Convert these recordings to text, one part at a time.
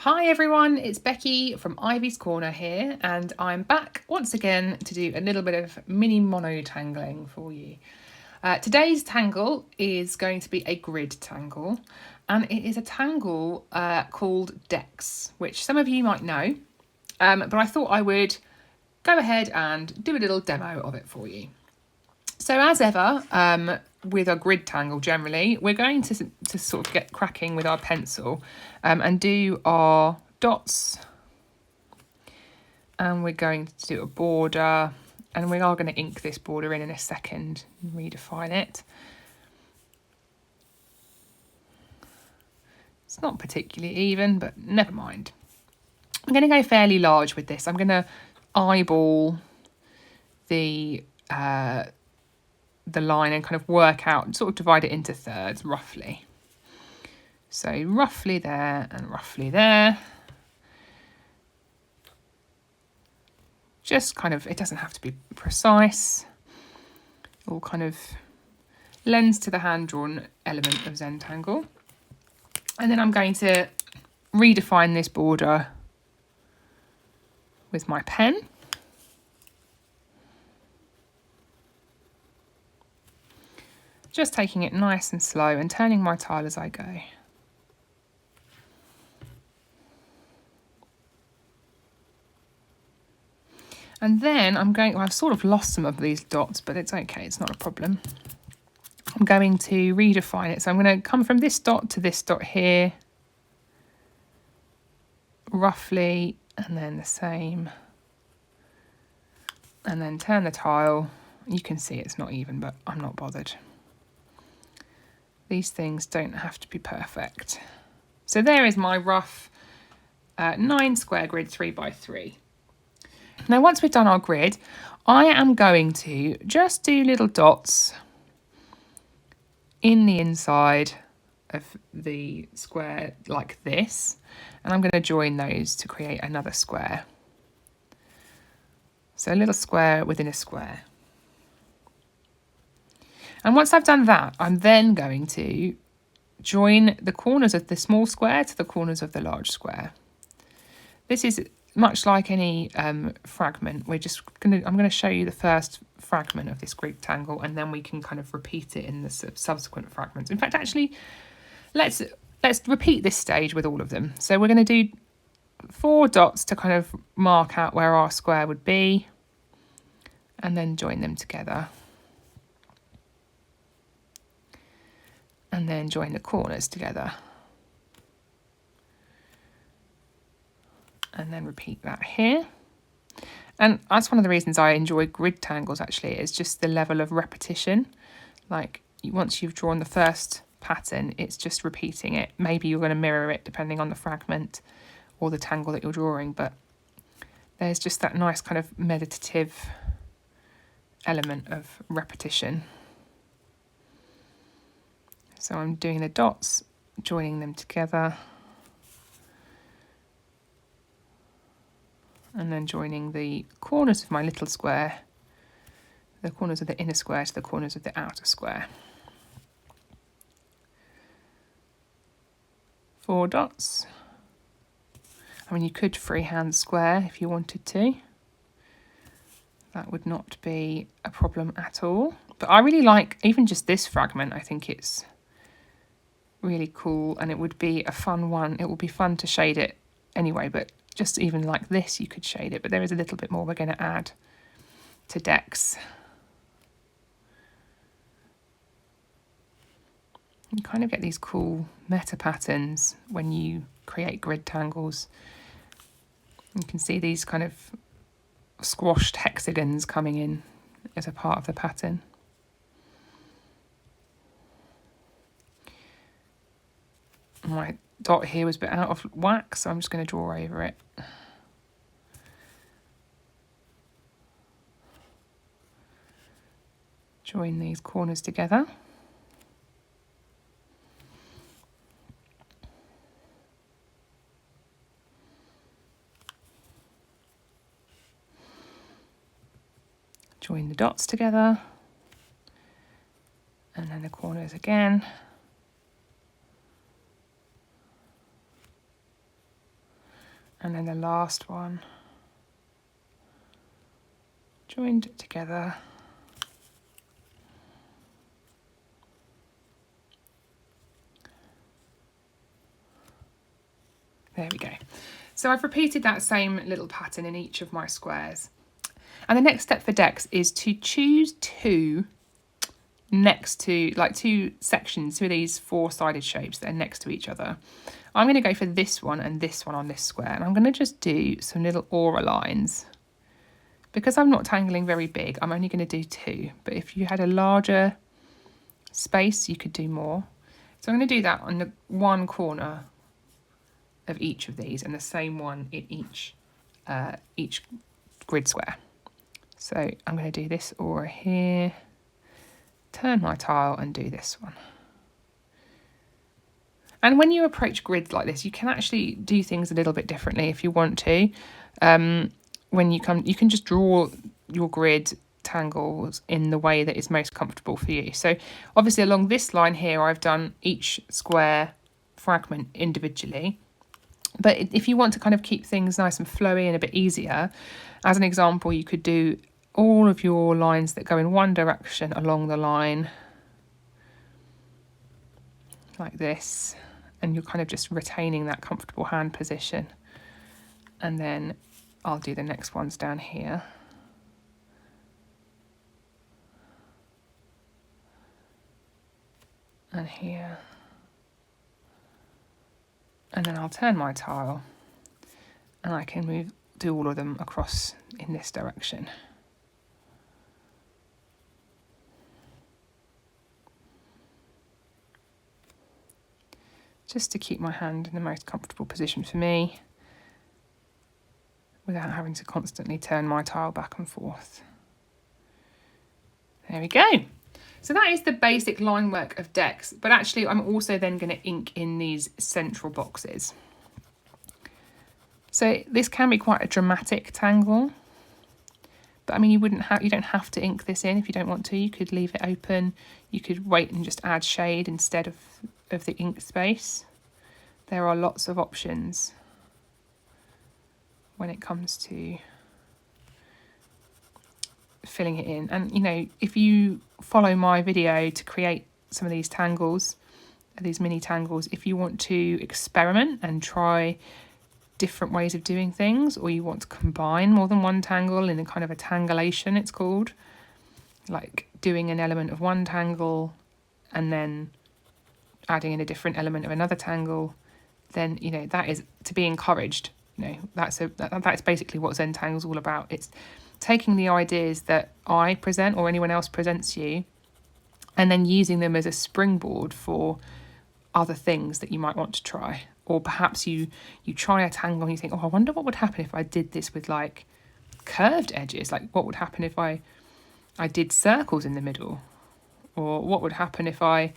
Hi everyone, it's Becky from Ivy's Corner here, and I'm back once again to do a little bit of mini mono tangling for you. Today's tangle is going to be a grid tangle, and it is a tangle called Decks, which some of you might know, but I thought I would go ahead and do a little demo of it for you. So as ever, with a grid tangle generally, we're going to sort of get cracking with our pencil and do our dots. And we're going to do a border, and we are going to ink this border in a second and redefine it. It's not particularly even, but never mind. I'm going to go fairly large with this. I'm going to eyeball the line and kind of work out, sort of divide it into thirds roughly. So roughly there and roughly there. Just kind of, it doesn't have to be precise. All kind of lends to the hand-drawn element of Zentangle. And then I'm going to redefine this border with my pen. Just taking it nice and slow and turning my tile as I go. And then I've sort of lost some of these dots, but it's okay, it's not a problem. I'm going to redefine it. So I'm going to come from this dot to this dot here, roughly, and then the same. And then turn the tile. You can see it's not even, but I'm not bothered. These things don't have to be perfect. So there is my rough 9 square grid 3x3. Now once we've done our grid, I am going to just do little dots in the inside of the square like this, and I'm going to join those to create another square. So a little square within a square. And once I've done that, I'm then going to join the corners of the small square to the corners of the large square. This is much like any fragment. I'm going to show you the first fragment of this grid tangle, and then we can kind of repeat it in the subsequent fragments. In fact, actually, let's repeat this stage with all of them. So we're going to do 4 dots to kind of mark out where our square would be, and then join them together. And then join the corners together. And then repeat that here. And that's one of the reasons I enjoy grid tangles, actually, is just the level of repetition. Like, once you've drawn the first pattern, it's just repeating it. Maybe you're going to mirror it depending on the fragment or the tangle that you're drawing, but there's just that nice kind of meditative element of repetition. So I'm doing the dots, joining them together, and then joining the corners of my little square, the corners of the inner square to the corners of the outer square. 4 dots. I mean, you could freehand square if you wanted to. That would not be a problem at all. But I really like even just this fragment. I think it's really cool, and it would be a fun one. It would be fun to shade it anyway, but just even like this you could shade it, but there is a little bit more we're going to add to Decks. You kind of get these cool meta patterns when you create grid tangles. You can see these kind of squashed hexagons coming in as a part of the pattern. My dot here was a bit out of whack, so I'm just going to draw over it. Join these corners together. Join the dots together. And then the corners again. And then the last one joined together. There we go. So I've repeated that same little pattern in each of my squares. And the next step for decks is to choose two next to, like two sections, two of these four-sided shapes that are next to each other. I'm going to go for this one and this one on this square, and I'm going to just do some little aura lines. Because I'm not tangling very big, I'm only going to do two, but if you had a larger space, you could do more. So I'm going to do that on the one corner of each of these, and the same one in each grid square. So I'm going to do this aura here, turn my tile and do this one. And when you approach grids like this, you can actually do things a little bit differently if you want to. When you can just draw your grid tangles in the way that is most comfortable for you. So obviously along this line here, I've done each square fragment individually. But if you want to kind of keep things nice and flowy and a bit easier, as an example, you could do all of your lines that go in one direction along the line like this, and you're kind of just retaining that comfortable hand position. And then I'll do the next ones down here. And here. And then I'll turn my tile and I can do all of them across in this direction. Just to keep my hand in the most comfortable position for me, without having to constantly turn my tile back and forth. There we go. So that is the basic line work of decks, but actually I'm also then going to ink in these central boxes. So this can be quite a dramatic tangle, but I mean you don't have to ink this in if you don't want to. You could leave it open. You could wait and just add shade instead of the ink space. There are lots of options when it comes to filling it in. And you know, if you follow my video to create some of these tangles, these mini tangles, if you want to experiment and try different ways of doing things, or you want to combine more than one tangle in a kind of a tangulation, it's called, like doing an element of one tangle and then adding in a different element of another tangle, then you know that is to be encouraged. You know, that's basically what Zentangle is all about. It's taking the ideas that I present or anyone else presents you, and then using them as a springboard for other things that you might want to try. Or perhaps you try a tangle and you think, oh, I wonder what would happen if I did this with like curved edges. Like what would happen if I did circles in the middle? Or what would happen if I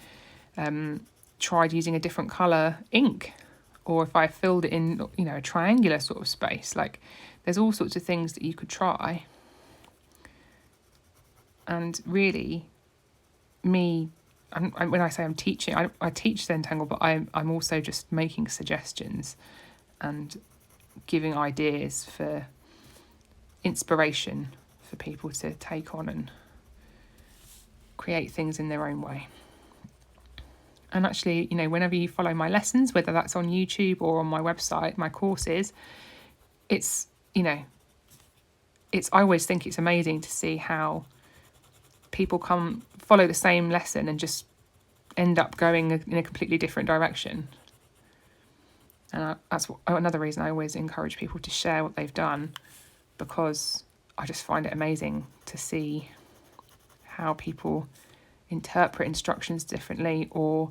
tried using a different colour ink? Or if I filled it in, you know, a triangular sort of space. Like there's all sorts of things that you could try. And really, when I say I'm teaching, I teach Zentangle, but I'm also just making suggestions and giving ideas for inspiration for people to take on and create things in their own way. And actually, you know, whenever you follow my lessons, whether that's on YouTube or on my website, my courses, it's, you know, I always think it's amazing to see how people follow the same lesson and just end up going in a completely different direction. And that's another reason I always encourage people to share what they've done, because I just find it amazing to see how people interpret instructions differently, or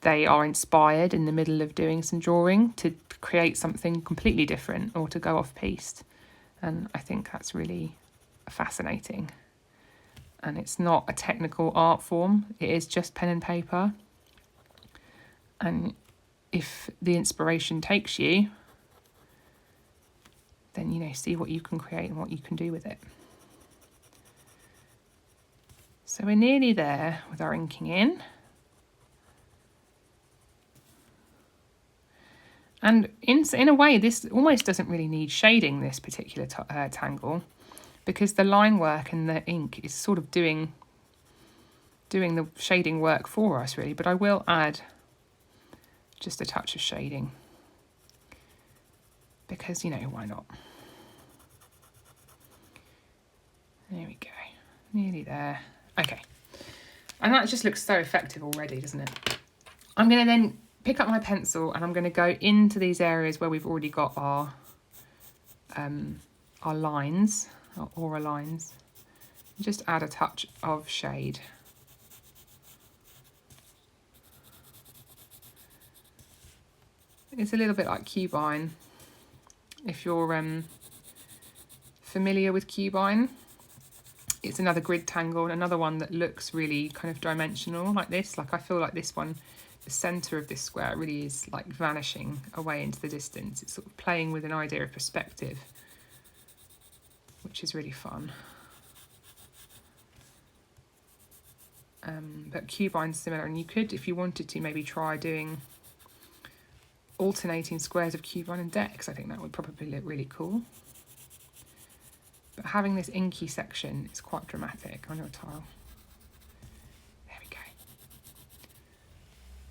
they are inspired in the middle of doing some drawing to create something completely different or to go off piste. And I think that's really fascinating. And it's not a technical art form, it is just pen and paper. And if the inspiration takes you, then, you know, see what you can create and what you can do with it. So we're nearly there with our inking in. And in a way, this almost doesn't really need shading, this particular tangle, because the line work and the ink is sort of doing the shading work for us, really. But I will add just a touch of shading because, you know, why not? There we go, nearly there. Okay, and that just looks so effective already, doesn't it? I'm going to then pick up my pencil and I'm going to go into these areas where we've already got our lines, our aura lines, and just add a touch of shade. It's a little bit like Cubine. If you're familiar with Cubine, it's another grid tangle, and another one that looks really kind of dimensional like this. Like I feel like this one, the centre of this square really is like vanishing away into the distance. It's sort of playing with an idea of perspective, which is really fun. But Cubine's similar, and you could, if you wanted to, maybe try doing alternating squares of Cubine and decks. I think that would probably look really cool. But having this inky section is quite dramatic on your tile. There we go.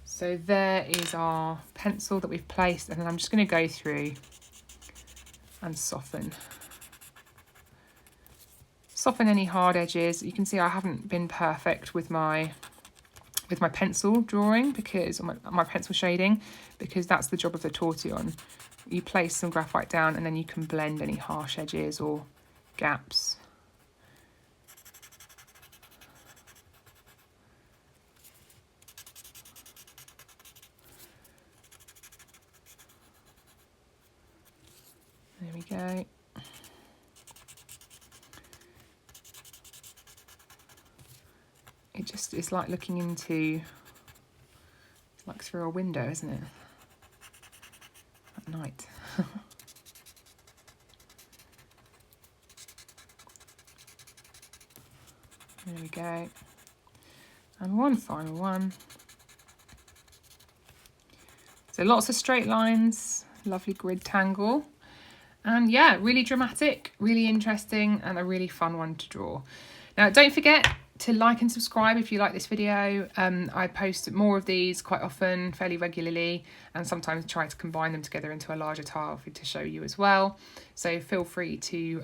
So there is our pencil that we've placed, and then I'm just going to go through and soften any hard edges. You can see I haven't been perfect with my pencil drawing, because my pencil shading, because that's the job of the tortillon. You place some graphite down and then you can blend any harsh edges or gaps. There we go. It's like looking into, like through a window, isn't it? At night. There we go. And one final one. So lots of straight lines, lovely grid tangle. And yeah, really dramatic, really interesting, and a really fun one to draw. Now, don't forget to like and subscribe if you like this video. I post more of these quite often, fairly regularly, and sometimes try to combine them together into a larger tile to show you as well. So feel free to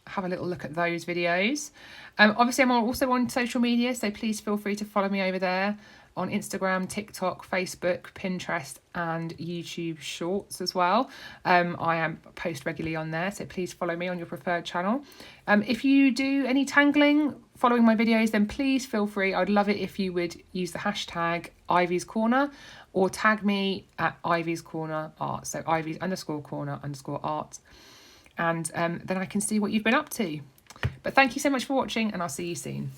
have a little look at those videos. Obviously, I'm also on social media, so please feel free to follow me over there on Instagram, TikTok, Facebook, Pinterest, and YouTube Shorts as well. I post regularly on there, so please follow me on your preferred channel. If you do any tangling following my videos, then please feel free. I'd love it if you would use the hashtag Ivy's Corner, or tag me at Ivy's Corner Art, so Ivy's_corner_art, and then I can see what you've been up to. But thank you so much for watching, and I'll see you soon.